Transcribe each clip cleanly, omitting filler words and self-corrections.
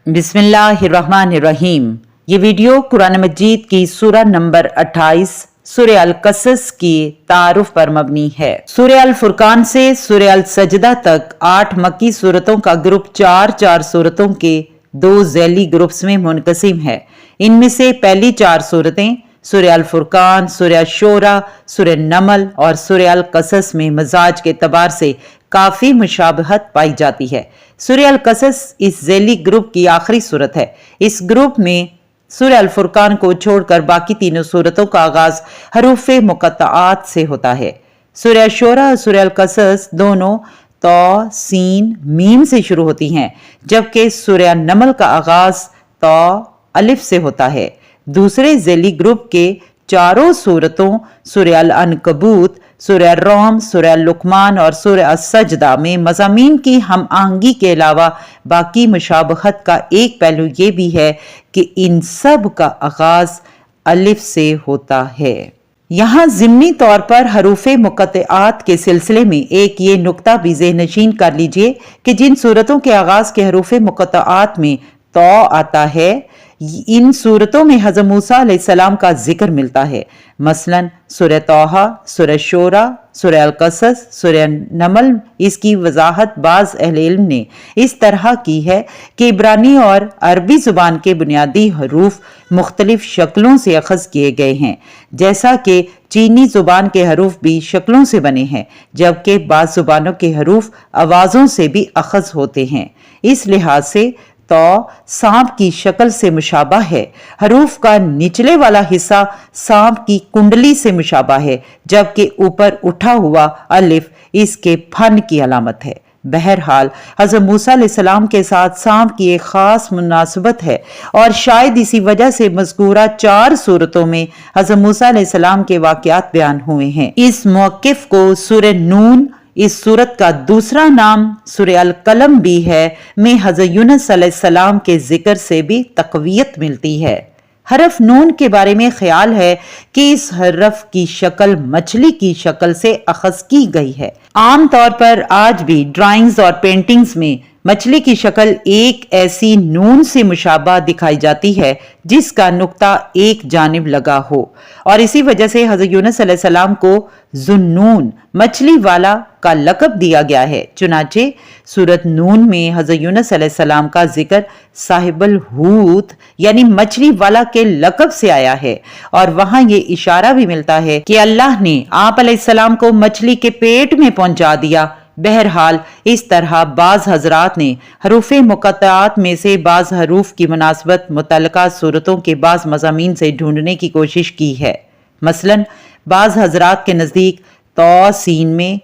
बिस्मिल्लाहिर्रहमानिर्रहीम। ये वीडियो कुरान मजीद की सूरह नंबर 28 सूरह अल कसस की तारुफ पर मबनी है। सूरह अल फुरकान से सूरह अल सजदा तक 8 मक्की सूरतों का ग्रुप 4 सूरतों के 2 ज़ैली ग्रुप्स में मुनक़सिम है। इनमें से पहली 4 सूरतें सूरह अल फुरकान, सूरह शोरा, सूरह नमल और सूरह अल कसस में मजाज के एतबार से काफी मुशाबहत पाई जाती है। सूरह अल कसस इस ज़ैली ग्रुप की आखिरी सूरत है। इस ग्रुप में सूरह अल फुरकान को छोड़कर बाकी तीनों सूरतों का आगाज हरूफ मुक़त्तआत से होता है। सूरह शोरा और सूरह अल कसस दोनों तो, सीन, मीम से शुरू होती हैं, जबकि सूरह नमल का आगाज तो, अलिफ से होता है। दूसरे ज़ैली ग्रुप के 4 सूरतों सूरह अल अनकबूत, सूरह रोम, सूरह लुकमान और सूरह सजदा में मज़ामीन की हम आहंगी के अलावा बाकी मुशाबहत का एक पहलू ये भी है कि इन सब का आगाज अलिफ से होता है। यहाँ ज़िम्नी तौर पर हरूफ मुक़त्तआत के सिलसिले में एक ये नुक्ता भी ज़हनशीन कर लीजिए कि जिन सूरतों के आगाज के हरूफ मुक़त्तआत में तो आता है, इन सूरतों में हज़रत मूसा अलैहिस्सलाम का जिक्र मिलता है। मसलन सूरह तौहा, सूरह शोरा, सूरह अल कसस, सूरह नमल। इसकी वजाहत बाज़ अहले इल्म ने इस तरह की है कि इब्रानी और अरबी ज़ुबान के बुनियादी हरूफ मुख्तलिफ शक्लों से अखज़ किए गए हैं, जैसा कि चीनी ज़ुबान के हरूफ भी शक्लों से बने हैं, जबकि बाज़ ज़ुबानों के हरूफ आवाज़ों से भी अखज़ होते हैं। इस लिहाज से तो सांप की शक्ल से मुशाबा है। हरूफ का निचले वाला हिस्सा सांप की कुंडली से मुशाबा है, जबकि ऊपर उठा हुआ अलिफ इसके फन की अलामत है। बहरहाल हज़रत मूसा अलैहिस्सलाम के साथ सांप की एक खास मुनासबत है और शायद इसी वजह से मज़कूरा 4 सूरतों में हज़रत मूसा अलैहिस्सलाम के वाक़यात बयान हुए हैं। इस मौक़िफ़ को सूरह नून, इस सूरत का दूसरा नाम सूरह अल कलम भी है, में हज़रत यूनुस अलैहिस्सलाम के जिक्र से भी तक़वियत मिलती है। हरफ नून के बारे में ख्याल है कि इस हरफ की शक्ल मछली की शक्ल से अखज़ की गई है। आम तौर पर आज भी ड्राइंग्स और पेंटिंग्स में मछली की शक्ल एक ऐसी नून से मुशाबा दिखाई जाती है जिसका नुक्ता एक जानिब लगा हो, और इसी वजह से हज़रत यूनुस अलैहिस्सलाम को ज़ुन्नून, मछली वाला का लक़ब दिया गया है। चुनाचे सूरत नून में हज़रत यूनुस अलैहिस्सलाम का जिक्र साहिबुल हूत यानी मछली वाला के लक़ब से आया है, और वहां ये इशारा भी मिलता है कि अल्लाह ने आप अलैहिस्सलाम को मछली के पेट में पहुंचा दिया। बहरहाल इस तरह बाज़ हजरात ने हरूफ मुक़त्तआत में से बाज़ हरूफ की मुनासबत मुतल्लिका सूरतों के बाज़ मज़ामीन से ढूंढने की कोशिश की है। मसलन बाज़ हजरात के नज़दीक तो सीन में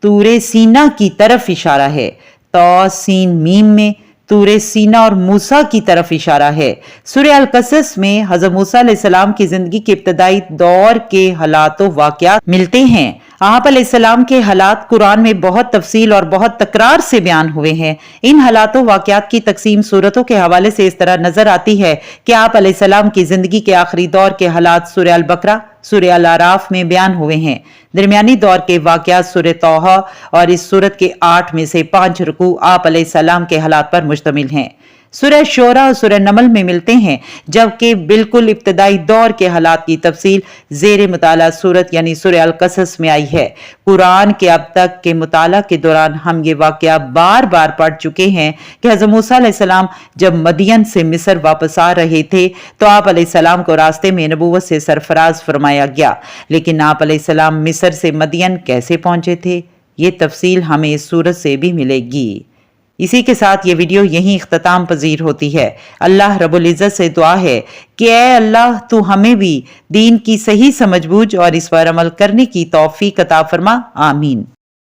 तूरे सीना की तरफ इशारा है, तो सीन मीम में तूरे सीना और मूसा की तरफ इशारा है। सूरह अल कसस में हज़रत मूसा अलैहिस्सलाम की जिंदगी के इब्तदाई दौर के हालात व वाक़यात मिलते हैं। आप अलैहिस्सलाम के हालात कुरान में बहुत तफसील और बहुत तकरार से बयान हुए हैं। इन हालात व वाक़यात की तकसीम सूरतों के हवाले से इस तरह नजर आती है कि आप अलैहिस्सलाम की जिंदगी के आखिरी दौर के हालात सूरह अल बकरा, सूरह अल आराफ में बयान हुए हैं। दरमियानी दौर के वाक़यात सूरह तौहा और इस सूरत के 8 में से 5 रुकू आप अलैहिस्सलाम के हालात पर मुश्तमिल हैं। सूरह शोरा और सूरह नमल में मिलते हैं, जबकि बिल्कुल इब्तदाई दौर के हालात की तफसील ज़ेर मुताला सूरत यानी सूरह अल कसस में आई है। कुरान के अब तक के मुताला के दौरान हम ये वाक़या बार बार पढ़ चुके हैं कि हज़रत मूसा अलैहिस्सलाम जब मदियन से मिस्र वापस आ रहे थे तो आप अलैहिस्सलाम को रास्ते में नबूवत से सरफराज फरमाया गया, लेकिन आप अलैहिस्सलाम मिस्र से मदियन कैसे पहुंचे थे, ये तफसील हमें इस सूरत से भी मिलेगी। इसी के साथ ये वीडियो यहीं इख्तिताम पजीर होती है। अल्लाह रब्बुल इज़्ज़त से दुआ है कि ऐ अल्लाह तू हमें भी दीन की सही समझ बूझ और इस पर अमल करने की तौफीक अता फरमा। आमीन।